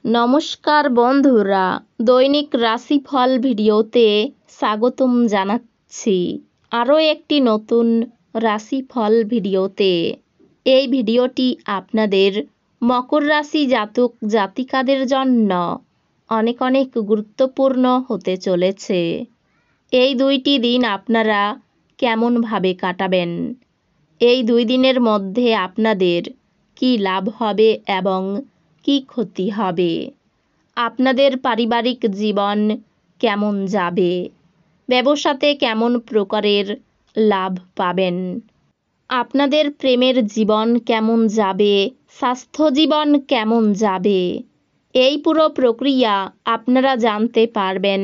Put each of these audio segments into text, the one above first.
নমস্কার বন্ধুরা, দৈনিক রাশিফল ভিডিওতে স্বাগতম জানাচ্ছি আরও একটি নতুন রাশিফল ভিডিওতে। এই ভিডিওটি আপনাদের মকর রাশি জাতক জাতিকাদের জন্য অনেক অনেক গুরুত্বপূর্ণ হতে চলেছে। এই দুইটি দিন আপনারা কেমনভাবে কাটাবেন, এই দুই দিনের মধ্যে আপনাদের কি লাভ হবে এবং কি ক্ষতি হবে, আপনাদের পারিবারিক জীবন কেমন যাবে, ব্যবসাতে কেমন প্রকারের লাভ পাবেন, আপনাদের প্রেমের জীবন কেমন যাবে, স্বাস্থ্য জীবন কেমন যাবে, এই পুরো প্রক্রিয়া আপনারা জানতে পারবেন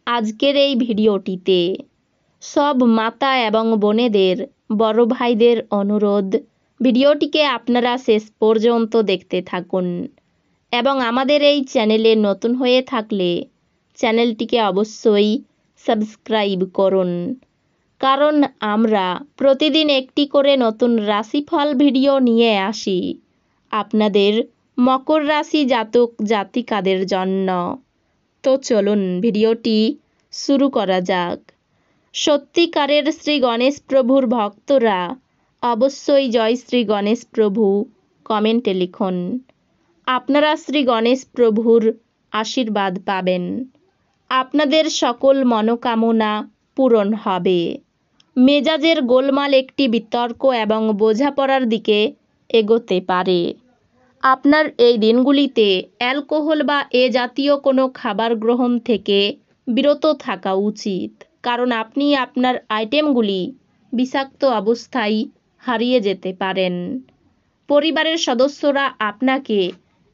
আজকের এই ভিডিওটিতে। সব মাতা এবং বোনেদের, বড় ভাইদের অনুরোধ, ভিডিওটিকে আপনারা শেষ পর্যন্ত দেখতে থাকুন এবং আমাদের এই চ্যানেলে নতুন হয়ে থাকলে চ্যানেলটিকে অবশ্যই সাবস্ক্রাইব করুন, কারণ আমরা প্রতিদিন একটি করে নতুন রাশিফল ভিডিও নিয়ে আসি আপনাদের মকর রাশি জাতক জাতিকাদের জন্য। তো চলুন ভিডিওটি শুরু করা যাক। সত্যিকারের শ্রী গণেশ প্রভুর ভক্তরা অবশ্যই জয় শ্রী গণেশ প্রভু কমেন্টে লিখুন। আপনারা শ্রী গণেশ প্রভুর আশীর্বাদ পাবেন, আপনাদের সকল মনোকামনা পূরণ হবে। মেজাজের গোলমাল একটি বিতর্ক এবং বোঝাপড়ার দিকে এগোতে পারে। আপনার এই দিনগুলিতে অ্যালকোহল বা এ জাতীয় কোনো খাবার গ্রহণ থেকে বিরত থাকা উচিত, কারণ আপনি আপনার আইটেমগুলি বিষাক্ত অবস্থায় হারিয়ে যেতে পারেন। পরিবারের সদস্যরা আপনাকে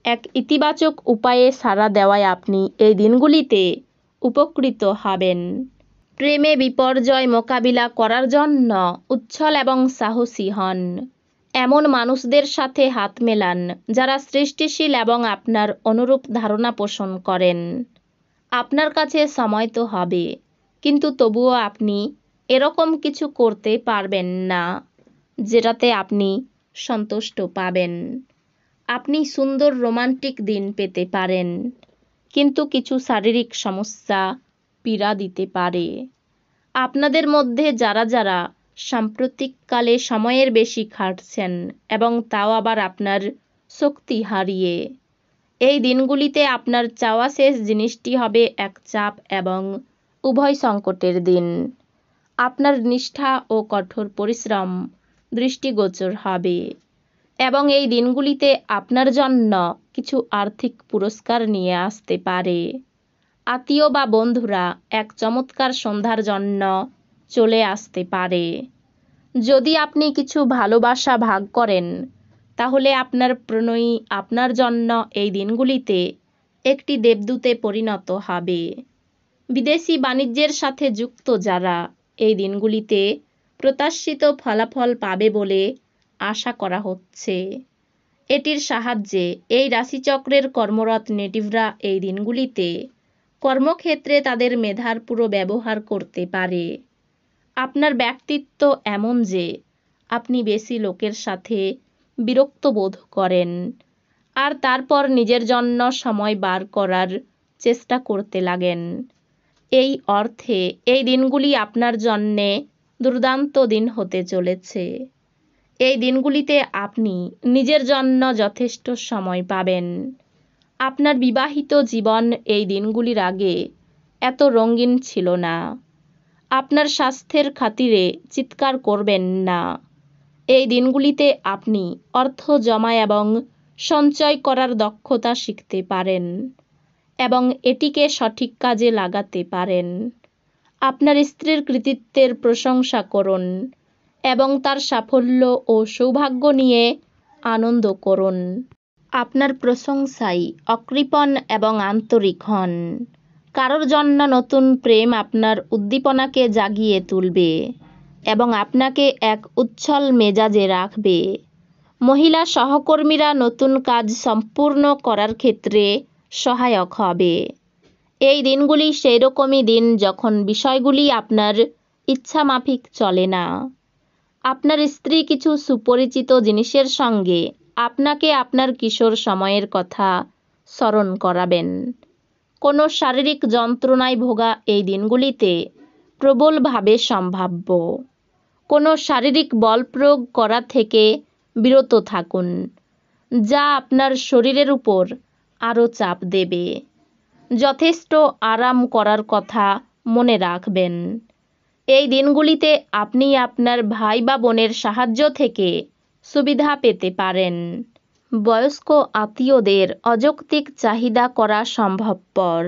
এক ইতিবাচক উপায়ে সাড়া দেওয়ায় আপনি এই দিনগুলিতে উপকৃত হবেন। প্রেমে বিপর্যয় মোকাবিলা করার জন্য উচ্ছল এবং সাহসী হন। এমন মানুষদের সাথে হাত মেলান যারা সৃষ্টিশীল এবং আপনার অনুরূপ ধারণা পোষণ করেন। আপনার কাছে সময় তো হবে, কিন্তু তবুও আপনি এরকম কিছু করতে পারবেন না যেটাতে আপনি সন্তুষ্ট পাবেন। আপনি সুন্দর রোমান্টিক দিন পেতে পারেন, কিন্তু কিছু শারীরিক সমস্যা পীড়া দিতে পারে। আপনাদের মধ্যে যারা যারা সাম্প্রতিককালে সময়ের বেশি খাটছেন এবং তাও আবার আপনার শক্তি হারিয়ে, এই দিনগুলিতে আপনার চাওয়া শেষ জিনিসটি হবে এক চাপ এবং উভয় সংকটের দিন। আপনার নিষ্ঠা ও কঠোর পরিশ্রম দৃষ্টিগোচর হবে এবং এই দিনগুলিতে আপনার জন্য কিছু আর্থিক পুরস্কার নিয়ে আসতে পারে। আত্মীয় বা বন্ধুরা এক চমৎকার সন্ধ্যার জন্য চলে আসতে পারে। যদি আপনি কিছু ভালোবাসা ভাগ করেন, তাহলে আপনার প্রণয়ী আপনার জন্য এই দিনগুলিতে একটি দেবদূতে পরিণত হবে। বিদেশি বাণিজ্যের সাথে যুক্ত যারা এই দিনগুলিতে প্রত্যাশিত ফলাফল পাবে বলে আশা করা হচ্ছে। এটির সাহায্যে এই রাশিচক্রের কর্মরত নেটিভরা এই দিনগুলিতে কর্মক্ষেত্রে তাদের মেধার পুরো ব্যবহার করতে পারে। আপনার ব্যক্তিত্ব এমন যে আপনি বেশি লোকের সাথে বিরক্ত বোধ করেন আর তারপর নিজের জন্য সময় বার করার চেষ্টা করতে লাগেন। এই অর্থে এই দিনগুলি আপনার জন্যে দুর্দান্ত দিন হতে চলেছে। এই দিনগুলিতে আপনি নিজের জন্য যথেষ্ট সময় পাবেন। আপনার বিবাহিত জীবন এই দিনগুলির আগে এত রঙিন ছিল না। আপনার স্বাস্থ্যের খাতিরে চিৎকার করবেন না। এই দিনগুলিতে আপনি অর্থ জমা এবং সঞ্চয় করার দক্ষতা শিখতে পারেন এবং এটিকে সঠিক কাজে লাগাতে পারেন। আপনার স্ত্রীর কৃতিত্বের প্রশংসা করুন এবং তার সাফল্য ও সৌভাগ্য নিয়ে আনন্দ করুন। আপনার প্রশংসায় অকৃপণ এবং আন্তরিক হন। কারোর জন্য নতুন প্রেম আপনার উদ্দীপনাকে জাগিয়ে তুলবে এবং আপনাকে এক উচ্ছল মেজাজে রাখবে। মহিলা সহকর্মীরা নতুন কাজ সম্পূর্ণ করার ক্ষেত্রে সহায়ক হবে। এই দিনগুলি সেই রকমই দিন যখন বিষয়গুলি আপনার ইচ্ছামাফিক চলে না। আপনার স্ত্রী কিছু সুপরিচিত জিনিসের সঙ্গে আপনাকে আপনার কিশোর সময়ের কথা স্মরণ করাবেন। কোনো শারীরিক যন্ত্রণায় ভোগা এই দিনগুলিতে প্রবলভাবে সম্ভাব্য। কোনো শারীরিক বল প্রয়োগ করা থেকে বিরত থাকুন, যা আপনার শরীরের উপর আরও চাপ দেবে। যথেষ্ট আরাম করার কথা মনে রাখবেন। এই দিনগুলিতে আপনি আপনার ভাই বা বোনের সাহায্য থেকে সুবিধা পেতে পারেন। বয়স্ক আত্মীয়দের অযৌক্তিক চাহিদা করা সম্ভবপর।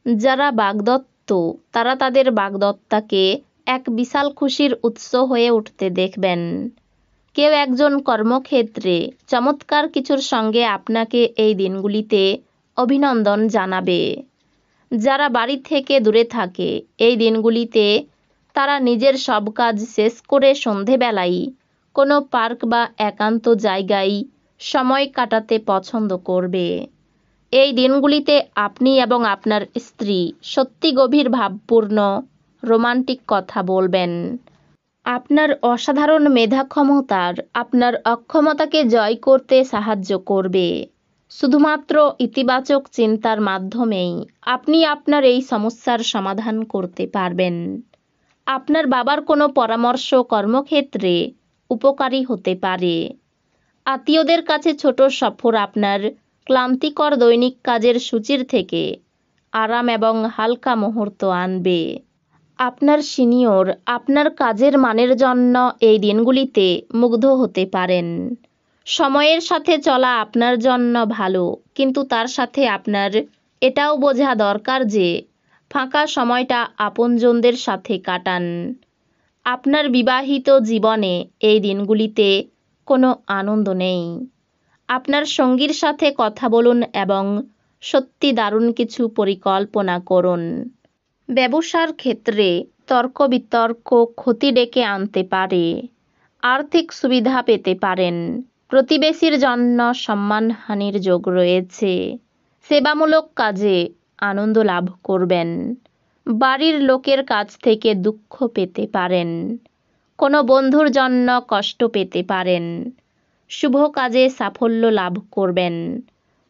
যারা বাগদত্ত তারা তাদের বাগদত্তাকে এক বিশাল খুশির উৎস হয়ে উঠতে দেখবেন। কেউ একজন কর্মক্ষেত্রে চমৎকার কিছুর সঙ্গে আপনাকে এই দিনগুলিতে অভিনন্দন জানাবে। যারা বাড়ি থেকে দূরে থাকে এই দিনগুলিতে তারা নিজের সব কাজ শেষ করে সন্ধেবেলায় কোনো পার্ক বা একান্ত জায়গায় সময় কাটাতে পছন্দ করবে। এই দিনগুলিতে আপনি এবং আপনার স্ত্রী সত্যি গভীর ভাবপূর্ণ রোমান্টিক কথা বলবেন। আপনার অসাধারণ মেধা ক্ষমতার আপনার অক্ষমতাকে জয় করতে সাহায্য করবে। শুধুমাত্র ইতিবাচক চিন্তার মাধ্যমেই আপনি আপনার এই সমস্যার সমাধান করতে পারবেন। আপনার বাবার কোনো পরামর্শ কর্মক্ষেত্রে উপকারী হতে পারে। আত্মীয়দের কাছে ছোট সফর আপনার ক্লান্তিকর দৈনিক কাজের সূচির থেকে আরাম এবং হালকা মুহূর্ত আনবে। আপনার সিনিয়র আপনার কাজের মানের জন্য এই দিনগুলিতে মুগ্ধ হতে পারেন। সময়ের সাথে চলা আপনার জন্য ভালো, কিন্তু তার সাথে আপনার এটাও বোঝা দরকার যে ফাঁকা সময়টা আপনজনদের সাথে কাটান। আপনার বিবাহিত জীবনে এই দিনগুলিতে কোনো আনন্দ নেই। আপনার সঙ্গীর সাথে কথা বলুন এবং সত্যি দারুণ কিছু পরিকল্পনা করুন। ব্যবসার ক্ষেত্রে তর্ক বিতর্ক ক্ষতি ডেকে আনতে পারে। আর্থিক সুবিধা পেতে পারেন। প্রতিবেশীর জন্য সম্মানহানির যোগ রয়েছে। সেবামূলক কাজে আনন্দ লাভ করবেন। বাড়ির লোকের কাছ থেকে দুঃখ পেতে পারেন। কোনো বন্ধুর জন্য কষ্ট পেতে পারেন। শুভ কাজে সাফল্য লাভ করবেন।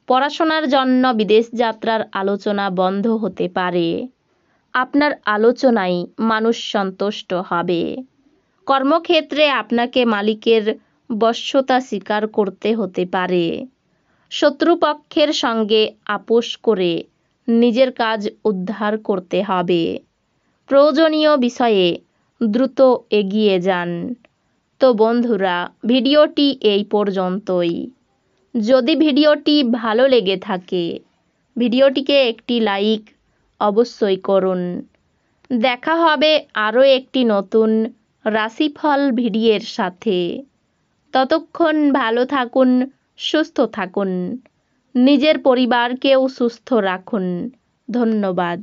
পড়াশোনার জন্য বিদেশ যাত্রার আলোচনা বন্ধ হতে পারে। আপনার আলোচনায় মানুষ সন্তুষ্ট হবে। কর্মক্ষেত্রে আপনাকে মালিকের বশ্যতা স্বীকার করতে হতে পারে। শত্রুপক্ষের সঙ্গে আপোষ করে নিজের কাজ উদ্ধার করতে হবে। প্রয়োজনীয় বিষয়ে দ্রুত এগিয়ে যান। তো বন্ধুরা, ভিডিওটি এই পর্যন্তই। যদি ভিডিওটি ভালো লেগে থাকে ভিডিওটিকে একটি লাইক অবশ্যই করুন। দেখা হবে আরও একটি নতুন রাশিফল ভিডিওর সাথে। ততক্ষণ ভালো থাকুন, সুস্থ থাকুন, নিজের পরিবারকেও সুস্থ রাখুন। ধন্যবাদ।